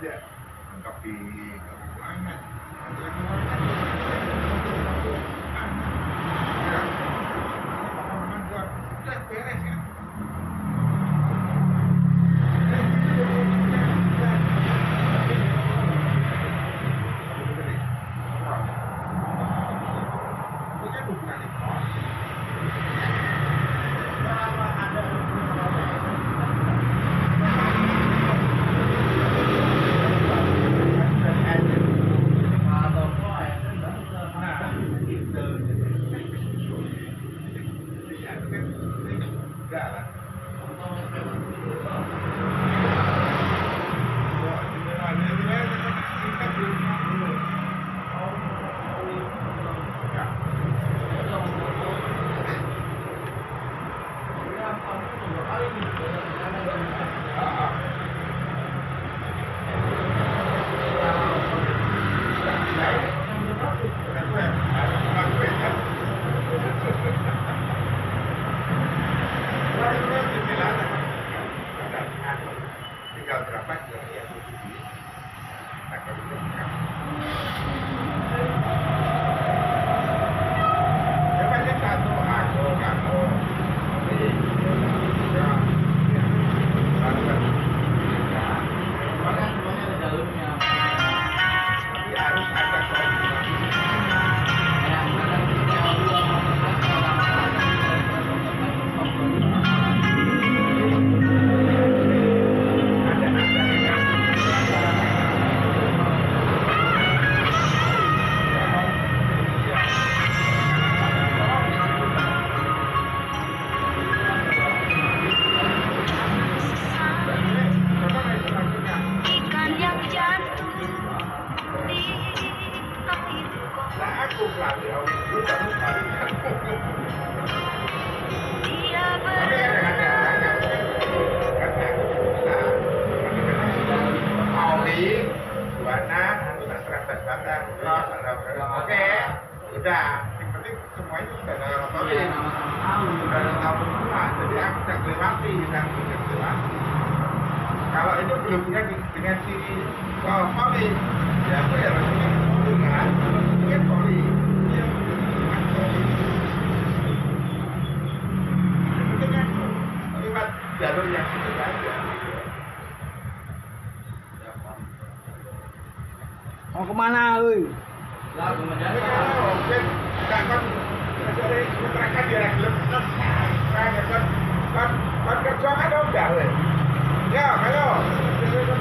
aja mentok di keuangan. Ya, pengumuman buat udah beres ya. Bukan hubungan ekonomi. Tinggal berapa ya posisi. Nah, kalau itu ya banyak satu aku kamu tapi harus ada koordinasi. Ikan yang jatuh di air Nah, aku pelatih awal itu baru kali dia tapi kadang-kadang karena aku bisa Auli, Buana, aku tak serasa batang. Oke, udah. Yang penting semuanya sudah ada Auli, sudah ada tahu semua. Jadi aku tak lewati, dan tidak lewati. Kalau itu belum punya dengan si Auli, ya aku ya langsung Auli kan, dengan Auli. Iya, dengan Auli. Yang penting aku lewat jalur yang itu saja. Mau kemana, oi? Lagu menjadi mungkin kan dari mereka dia gelap kan kerja kan udah weh ya ayo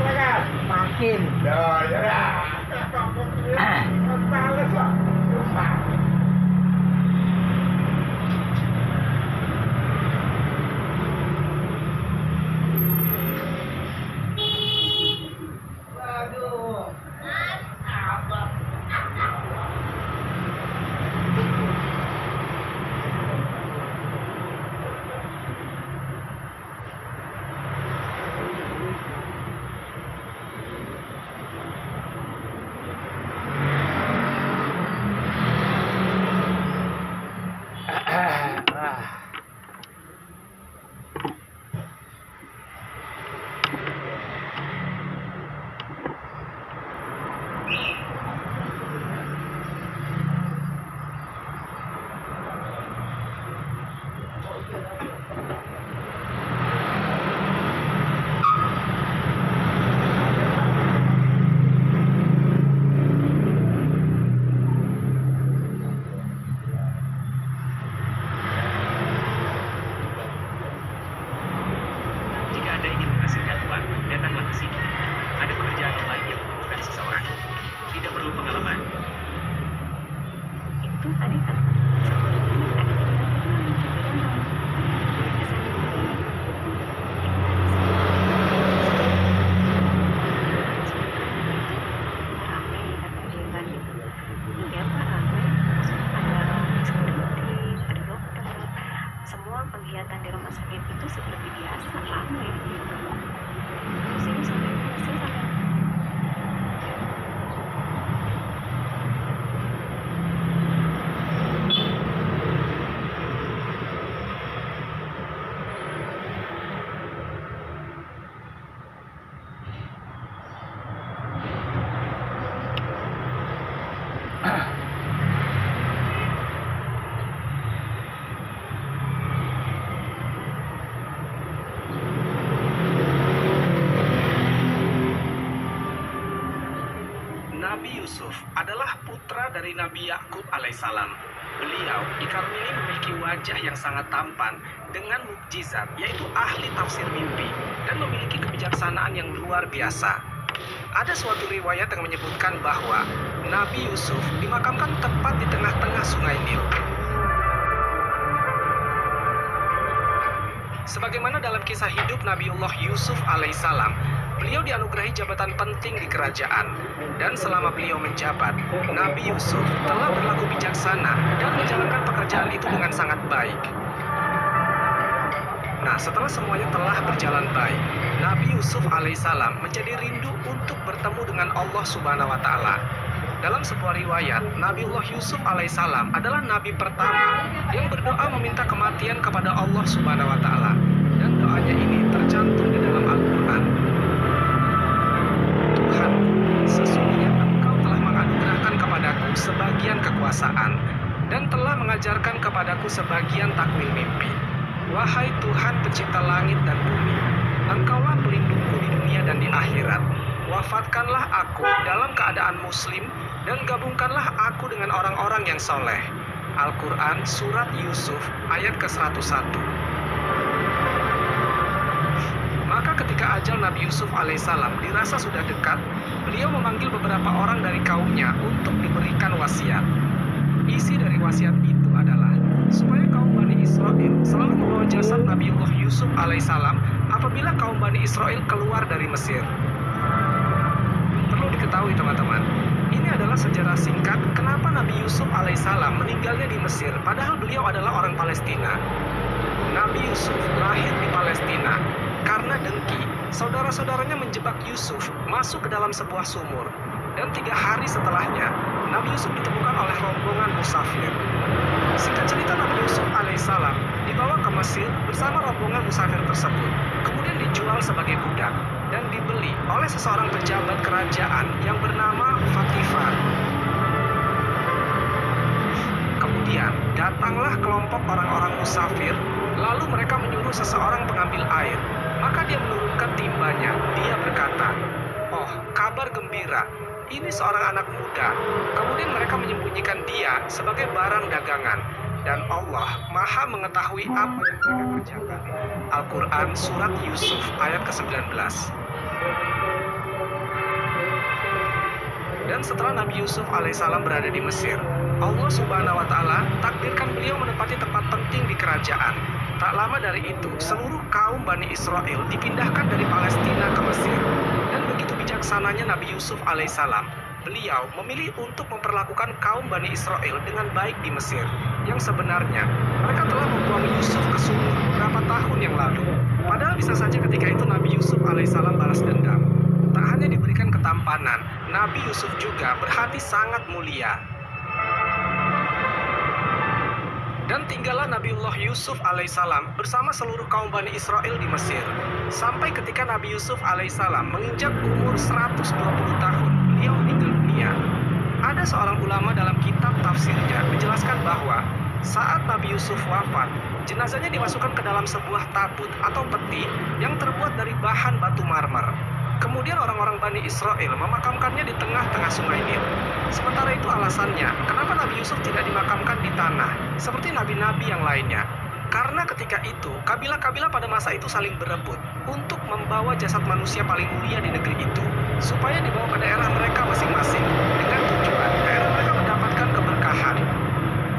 mereka Makin. ya kampung ini males lah susah Nabi Yusuf adalah putra dari Nabi Yakub alaihissalam. Beliau dikaruniai memiliki wajah yang sangat tampan dengan mukjizat, yaitu ahli tafsir mimpi dan memiliki kebijaksanaan yang luar biasa. Ada suatu riwayat yang menyebutkan bahwa Nabi Yusuf dimakamkan tepat di tengah-tengah sungai Nil. Sebagaimana dalam kisah hidup Nabiullah Yusuf alaihissalam, beliau dianugerahi jabatan penting di kerajaan. Dan selama beliau menjabat, Nabi Yusuf telah berlaku bijaksana dan menjalankan pekerjaan itu dengan sangat baik. Nah, setelah semuanya telah berjalan baik, Nabi Yusuf alaihissalam menjadi rindu untuk bertemu dengan Allah Subhanahu wa Ta'ala. Dalam sebuah riwayat, Nabiullah Yusuf alaihissalam adalah nabi pertama yang berdoa meminta kematian kepada Allah Subhanahu wa Ta'ala. Dan doanya ini tercantum di dalam Al-Quran. Tuhan, sesungguhnya Engkau telah menganugerahkan kepadaku sebagian kekuasaan dan telah mengajarkan kepadaku sebagian takwil mimpi. Wahai Tuhan pencipta langit dan bumi, Engkaulah pelindungku di dunia dan di akhirat. Wafatkanlah aku dalam keadaan muslim dan gabungkanlah aku dengan orang-orang yang soleh. Al-Quran Surat Yusuf ayat ke-101. Maka ketika ajal Nabi Yusuf alaihissalam dirasa sudah dekat, beliau memanggil beberapa orang dari kaumnya untuk diberikan wasiat. Isi dari wasiat itu adalah supaya kaum Bani Israel selalu membawa jasad Nabiullah Yusuf alaihissalam apabila kaum Bani Israel keluar dari Mesir. Perlu diketahui teman-teman, ini adalah sejarah singkat kenapa Nabi Yusuf alaihissalam meninggalnya di Mesir padahal beliau adalah orang Palestina. Nabi Yusuf lahir di Palestina karena dengki. Saudara-saudaranya menjebak Yusuf masuk ke dalam sebuah sumur. Dan 3 hari setelahnya, Nabi Yusuf ditemukan oleh rombongan musafir. Singkat cerita, Nabi Yusuf alaihissalam dibawa ke Mesir bersama rombongan musafir tersebut, kemudian dijual sebagai budak dan dibeli oleh seseorang pejabat kerajaan yang bernama Fatifar. Kemudian datanglah kelompok orang-orang musafir, lalu mereka menyuruh seseorang pengambil air. Maka dia menurunkan timbanya. Dia berkata, "Oh, kabar gembira, ini seorang anak muda." Kemudian mereka menyembunyikan dia sebagai barang dagangan. Dan Allah Maha mengetahui apa yang mereka kerjakan. Al-Quran Surat Yusuf ayat ke-19. Dan setelah Nabi Yusuf alaihissalam berada di Mesir, Allah Subhanahu wa Ta'ala takdirkan beliau menempati tempat penting di kerajaan. Tak lama dari itu, seluruh kaum Bani Israel dipindahkan dari Palestina ke Mesir. Dan begitu bijaksananya Nabi Yusuf alaihissalam, beliau memilih untuk memperlakukan kaum Bani Israel dengan baik di Mesir. Yang sebenarnya, mereka telah membuang Yusuf ke sumur beberapa tahun yang lalu. Padahal bisa saja ketika itu Nabi Yusuf alaihissalam balas dendam. Tak hanya diberikan ketampanan, Nabi Yusuf juga berhati sangat mulia. Dan tinggallah Nabiullah Yusuf alaihissalam bersama seluruh kaum Bani Israel di Mesir. Sampai ketika Nabi Yusuf alaihissalam menginjak umur 120 tahun, beliau meninggal dunia. Ada seorang ulama dalam kitab tafsirnya menjelaskan bahwa saat Nabi Yusuf wafat, jenazahnya dimasukkan ke dalam sebuah tabut atau peti yang terbuat dari bahan batu marmer. Kemudian orang-orang Bani Israel memakamkannya di tengah-tengah sungai Nil. Sementara itu alasannya, kenapa Nabi Yusuf tidak dimakamkan di tanah, seperti nabi-nabi yang lainnya? Karena ketika itu, kabilah-kabilah pada masa itu saling berebut untuk membawa jasad manusia paling mulia di negeri itu, supaya dibawa ke daerah mereka masing-masing, dengan tujuan daerah mereka mendapatkan keberkahan.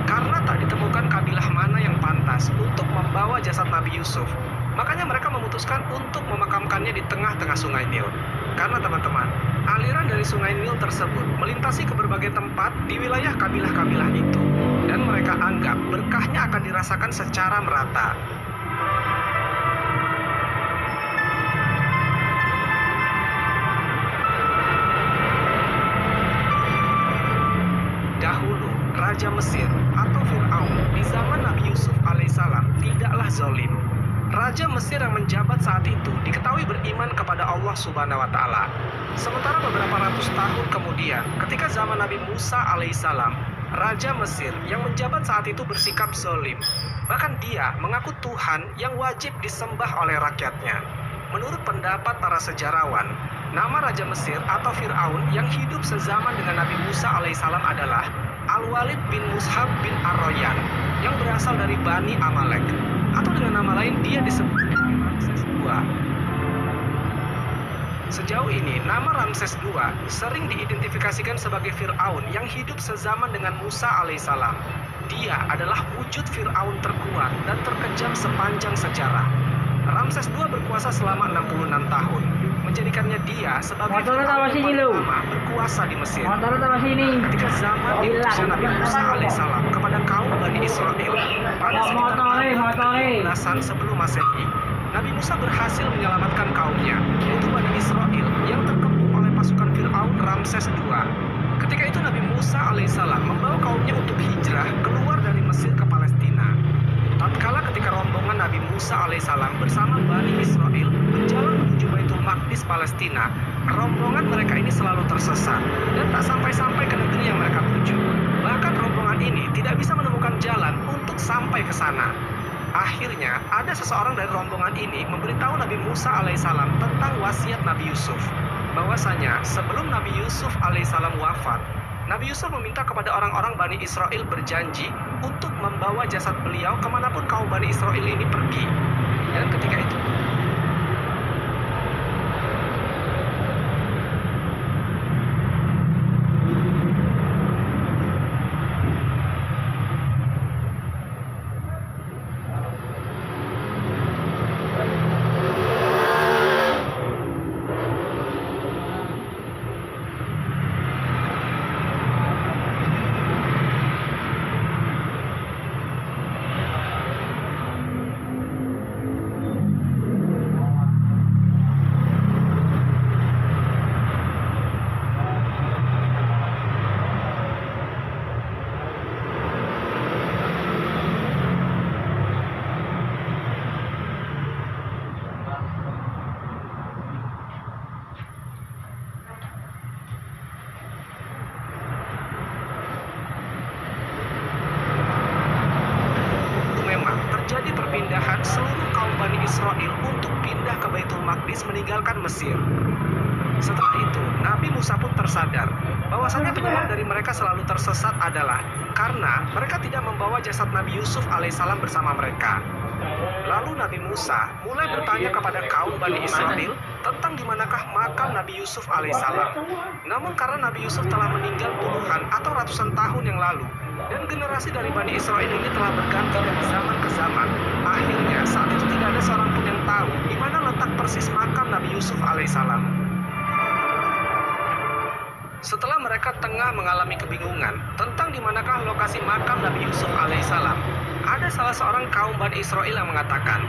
Karena tak ditemukan kabilah mana yang pantas untuk membawa jasad Nabi Yusuf, makanya mereka memutuskan untuk memakamkannya di tengah-tengah sungai Nil. Karena teman-teman, aliran dari sungai Nil tersebut melintasi ke berbagai tempat di wilayah kabilah-kabilah itu. Dan mereka anggap berkahnya akan dirasakan secara merata. Dahulu, Raja Mesir atau Fir'aun di zaman Nabi Yusuf alaihissalam tidaklah zalim. Raja Mesir yang menjabat saat itu diketahui beriman kepada Allah Subhanahu wa Ta'ala. Sementara beberapa ratus tahun kemudian, ketika zaman Nabi Musa alaihissalam, Raja Mesir yang menjabat saat itu bersikap zalim. Bahkan dia mengaku Tuhan yang wajib disembah oleh rakyatnya. Menurut pendapat para sejarawan, Nama Raja Mesir atau Fir'aun yang hidup sezaman dengan Nabi Musa alaihissalam adalah Al-Walid bin Mushab bin Ar-Royan yang berasal dari Bani Amalek, atau dengan nama lain dia disebut Ramses II. Sejauh ini, nama Ramses II sering diidentifikasikan sebagai Fir'aun yang hidup sezaman dengan Musa alaihissalam. Dia adalah wujud Fir'aun terkuat dan terkejam sepanjang sejarah. Ramses II berkuasa selama 66 tahun, menjadikannya dia sebagai Motornya taruh Fir'aun yang sini, paling lu. lama berkuasa di Mesir. Motor taruh sini. Ketika zaman Oh, diutusnya hilang. Nabi Musa alaihissalam kepada kaum Bani Israel pada sekitar Motornya. 15-an sebelum Masehi, Nabi Musa berhasil menyelamatkan kaumnya, yaitu Bani Israel yang terkepung oleh pasukan Fir'aun Ramses II. Ketika itu Nabi Musa alaihissalam membawa kaumnya untuk hijrah keluar dari Mesir ke Palestina. Tatkala ketika rombongan Nabi Musa alaihissalam bersama Bani Israel berjalan menuju Baitul Maqdis Palestina, rombongan mereka ini selalu tersesat dan tak sampai-sampai ke negeri yang mereka tuju. Bahkan rombongan ini tidak bisa menemukan jalan untuk sampai ke sana. Akhirnya, ada seseorang dari rombongan ini memberitahu Nabi Musa alaihissalam tentang wasiat Nabi Yusuf, bahwasanya sebelum Nabi Yusuf alaihissalam wafat, Nabi Yusuf meminta kepada orang-orang Bani Israel berjanji untuk membawa jasad beliau kemanapun kaum Bani Israel ini pergi. Dan ketika itu, terjadi perpindahan seluruh kaum Bani Israel untuk pindah ke Baitul Maqdis meninggalkan Mesir. Setelah itu, Nabi Musa pun tersadar bahwasanya penyebab dari mereka selalu tersesat adalah karena mereka tidak membawa jasad Nabi Yusuf alaihissalam bersama mereka. Lalu Nabi Musa mulai bertanya kepada kaum Bani Israel tentang di manakah makam Nabi Yusuf alaihissalam. Namun karena Nabi Yusuf telah meninggal puluhan atau ratusan tahun yang lalu, dan generasi dari Bani Israel ini telah berganti dari zaman ke zaman, akhirnya saat itu tidak ada seorang pun yang tahu di mana letak persis makam Nabi Yusuf alaihissalam. Setelah mereka tengah mengalami kebingungan tentang di manakah lokasi makam Nabi Yusuf alaihissalam, ada salah seorang kaum Bani Israel yang mengatakan,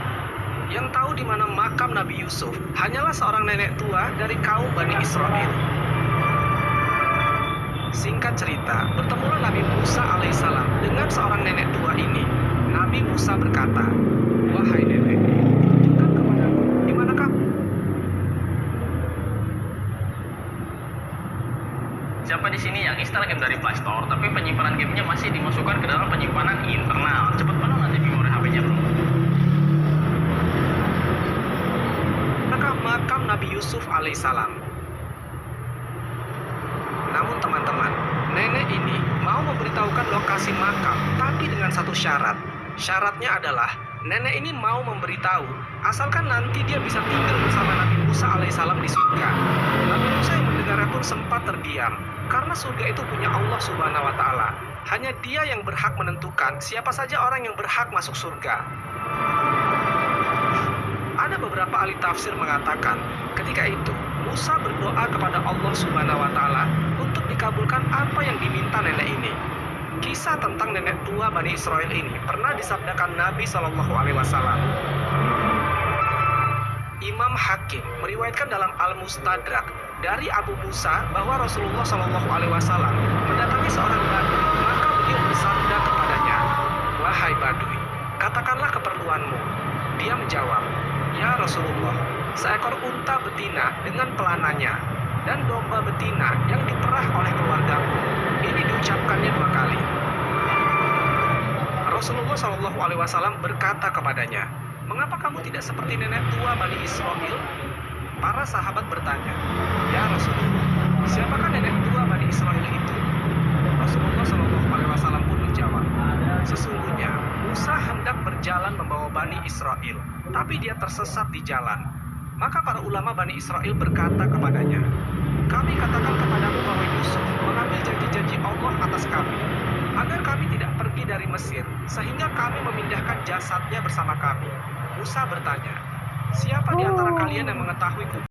yang tahu di mana makam Nabi Yusuf hanyalah seorang nenek tua dari kaum Bani Israel. Singkat cerita, bertemulah Nabi Musa alaihissalam dengan seorang nenek tua ini. Nabi Musa berkata, "Wahai nenek, tunjukkan kepadaku di manakah..." Siapa di sini yang install game dari Play Store, tapi penyimpanan gamenya masih dimasukkan ke dalam penyimpanan internal? Cepet banget nanti memori HP-nya, bro. Manakah makam Nabi Yusuf alaihissalam? Namun teman-teman, nenek ini mau memberitahukan lokasi makam, tapi dengan satu syarat. Syaratnya adalah nenek ini mau memberitahu asalkan nanti dia bisa tinggal bersama Nabi Musa alaihissalam di surga. Nabi Musa yang mendengarnya pun sempat terdiam, karena surga itu punya Allah Subhanahu wa Ta'ala. Hanya Dia yang berhak menentukan siapa saja orang yang berhak masuk surga. Ada beberapa ahli tafsir mengatakan, ketika itu Musa berdoa kepada Allah Subhanahu wa Ta'ala untuk dikabulkan apa yang diminta nenek ini. Kisah tentang nenek tua Bani Israel ini pernah disabdakan Nabi SAW. Imam Hakim meriwayatkan dalam Al-Mustadrak dari Abu Musa bahwa Rasulullah SAW mendatangi seorang Badui, maka beliau bersabda kepadanya, "Wahai Badui, katakanlah keperluanmu." Dia menjawab, "Ya Rasulullah, seekor unta betina dengan pelananya dan domba betina yang diperah oleh keluargaku." Ini diucapkannya 2 kali. Rasulullah SAW berkata kepadanya, "Mengapa kamu tidak seperti nenek tua Bani Israel?" Para sahabat bertanya, "Ya Rasulullah, siapakah nenek tua Bani Israel itu?" Rasulullah Shallallahu Alaihi Wasallam pun menjawab, "Sesungguhnya Musa hendak berjalan membawa Bani Israel, tapi dia tersesat di jalan. Maka para ulama Bani Israel berkata kepadanya, 'Kami katakan kepadamu bahwa Yusuf mengambil janji-janji Allah atas kami, agar kami tidak pergi dari Mesir, sehingga kami memindahkan jasadnya bersama kami.' Musa bertanya, 'Siapa di antara kalian yang mengetahui